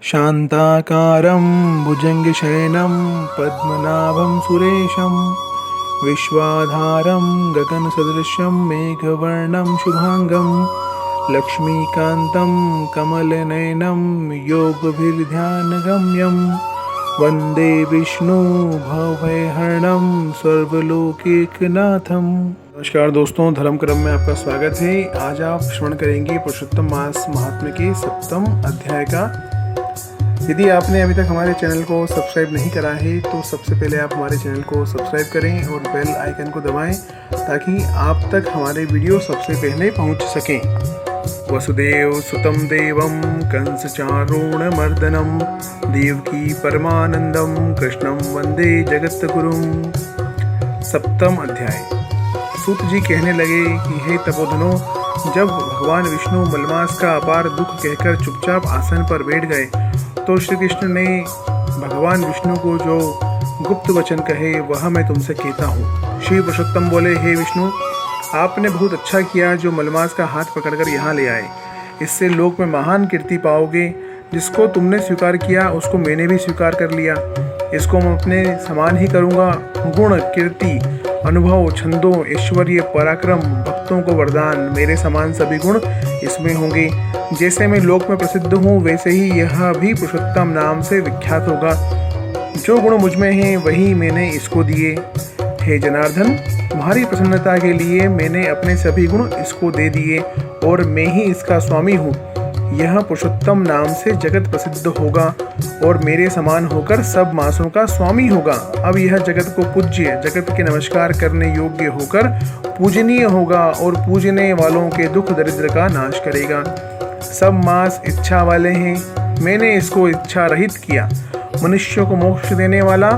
शान्ताकारं भुजङ्गशयनं पद्मनाभं सुरेशं विश्वाधारं गगनसदृशं मेघवर्णं शुभांगं लक्ष्मीकान्तं कमलनयनं योगभिर्ध्यानगम्यं वन्दे विष्णु भवभयहरणं सर्वलोकैकनाथं। नमस्कार दोस्तों, धर्म क्रम में आपका स्वागत है। आज आप श्रवण करेंगे पुरुषोत्तम मास महात्म्य के 7वें अध्याय का। यदि आपने अभी तक हमारे चैनल को सब्सक्राइब नहीं करा है तो सबसे पहले आप हमारे चैनल को सब्सक्राइब करें और बेल आइकन को दबाएं ताकि आप तक हमारे वीडियो सबसे पहले पहुंच सकें। वसुदेव सुतं देवं कंसचारूणमर्दनं देवकी परमानंदं कृष्णं वंदे जगद्गुरुं। 7वां अध्याय। सूत जी कहने लगे कि हे तपोधनो, जब भगवान विष्णु मलमास का अपार दुख कहकर चुपचाप आसन पर बैठ गए तो श्री कृष्ण ने भगवान विष्णु को जो गुप्त वचन कहे वह मैं तुमसे कहता हूँ। श्री पुरुषोत्तम बोले, हे विष्णु, आपने बहुत अच्छा किया जो मलमास का हाथ पकड़कर यहाँ ले आए। इससे लोक में महान कीर्ति पाओगे। जिसको तुमने स्वीकार किया उसको मैंने भी स्वीकार कर लिया। इसको मैं अपने समान ही करूँगा। गुण, कीर्ति, अनुभव, छंदों, ऐश्वर्य, पराक्रम, भक्तों को वरदान, मेरे समान सभी गुण इसमें होंगे। जैसे मैं लोक में प्रसिद्ध हूँ वैसे ही यह भी पुरुषोत्तम नाम से विख्यात होगा। जो गुण मुझ में हैं वही मैंने इसको दिए। हे जनार्दन, तुम्हारी प्रसन्नता के लिए मैंने अपने सभी गुण इसको दे दिए और मैं ही इसका स्वामी हूँ। यह पुरुषोत्तम नाम से जगत प्रसिद्ध होगा और मेरे समान होकर सब मासों का स्वामी होगा। अब यह जगत को पूज्य, जगत के नमस्कार करने योग्य होकर पूजनीय होगा और पूजने वालों के दुख दरिद्र का नाश करेगा। सब मास इच्छा वाले हैं, मैंने इसको इच्छा रहित किया। मनुष्यों को मोक्ष देने वाला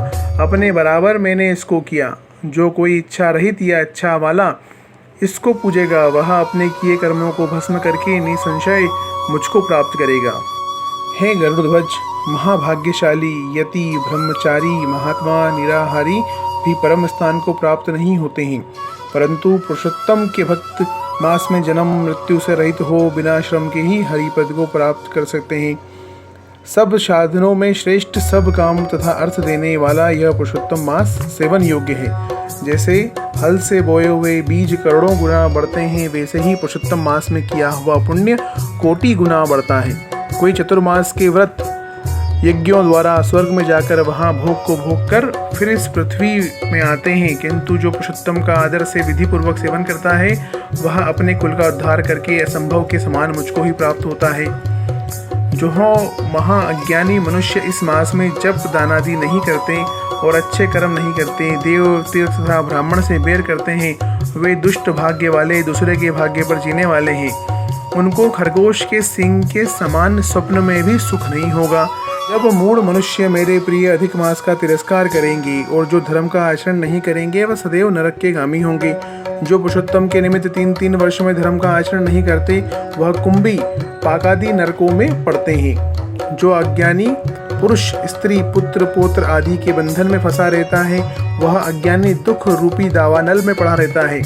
अपने बराबर मैंने इसको किया। जो कोई इच्छा रहित या इच्छा वाला इसको पूजेगा वह अपने किए कर्मों को भस्म करके निसंशय मुझको प्राप्त करेगा। हे गरुड़ध्वज, महाभाग्यशाली यति, ब्रह्मचारी, महात्मा, निराहारी भी परम स्थान को प्राप्त नहीं होते हैं, परंतु पुरुषोत्तम के भक्त मास में जन्म मृत्यु से रहित हो बिना श्रम के ही हरिपद को प्राप्त कर सकते हैं। सब साधनों में श्रेष्ठ, सब काम तथा अर्थ देने वाला यह पुरुषोत्तम मास सेवन योग्य है। जैसे हल से बोए हुए बीज करोड़ों गुना बढ़ते हैं वैसे ही पुरुषोत्तम मास में किया हुआ पुण्य कोटि गुना बढ़ता है। कोई चतुर्मास के व्रत यज्ञों द्वारा स्वर्ग में जाकर वहां भोग को भोग कर फिर इस पृथ्वी में आते हैं, किंतु जो पुरुषोत्तम का आदर से विधि पूर्वक सेवन करता है वह अपने कुल का उद्धार करके असंभव के समान मुझको ही प्राप्त होता है। जो महाअज्ञानी मनुष्य इस मास में जप दानादि नहीं करते और अच्छे कर्म नहीं करते, देव तीर्थ तथा ब्राह्मण से बैर करते हैं, वे दुष्ट भाग्य वाले दूसरे के भाग्य पर जीने वाले हैं। उनको खरगोश के सींग के समान स्वप्न में भी सुख नहीं होगा। जब मूढ़ मनुष्य मेरे प्रिय अधिक मास का तिरस्कार करेंगे और जो धर्म का आचरण नहीं करेंगे वह सदैव नरक के गामी होंगे। जो पुरुषोत्तम के निमित्त 3-3 वर्ष में धर्म का आचरण नहीं करते वह कुंभी, पाकादि नरकों में पड़ते हैं। जो अज्ञानी पुरुष स्त्री, पुत्र, पौत्र आदि के बंधन में फंसा रहता है वह अज्ञानी दुख रूपी दावानल में पड़ा रहता है।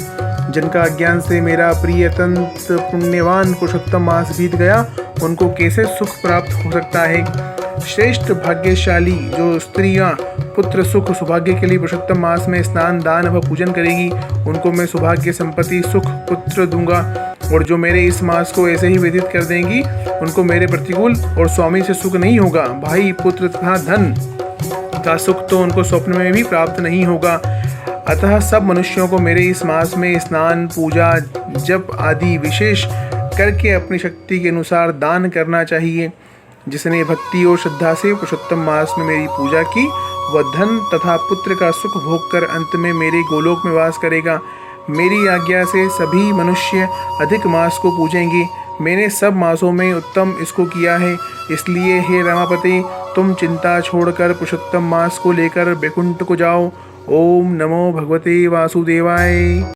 जिनका अज्ञान से मेरा प्रिय अत्यंत पुण्यवान पुरुषोत्तम मास बीत गया उनको कैसे सुख प्राप्त हो सकता है। श्रेष्ठ भाग्यशाली जो स्त्रियां पुत्र सुख सौभाग्य के लिए पुरुषोत्तम मास में स्नान दान व पूजन करेगी उनको मैं सौभाग्य संपत्ति सुख पुत्र दूंगा, और जो मेरे इस मास को ऐसे ही व्यतीत कर देंगी उनको मेरे प्रतिकूल और स्वामी से सुख नहीं होगा। भाई, पुत्र तथा धन का सुख तो उनको स्वप्न में भी प्राप्त नहीं होगा। अतः सब मनुष्यों को मेरे इस मास में स्नान, पूजा, जप आदि विशेष करके अपनी शक्ति के अनुसार दान करना चाहिए। जिसने भक्ति और श्रद्धा से पुरुषोत्तम मास में मेरी पूजा की वह धन तथा पुत्र का सुख भोग कर अंत में मेरे गोलोक में वास करेगा। मेरी आज्ञा से सभी मनुष्य अधिक मास को पूजेंगे। मैंने सब मासों में उत्तम इसको किया है। इसलिए हे रमापते, तुम चिंता छोड़कर पुरुषोत्तम मास को लेकर बैकुंठ को जाओ। ओम नमो भगवते वासुदेवाय।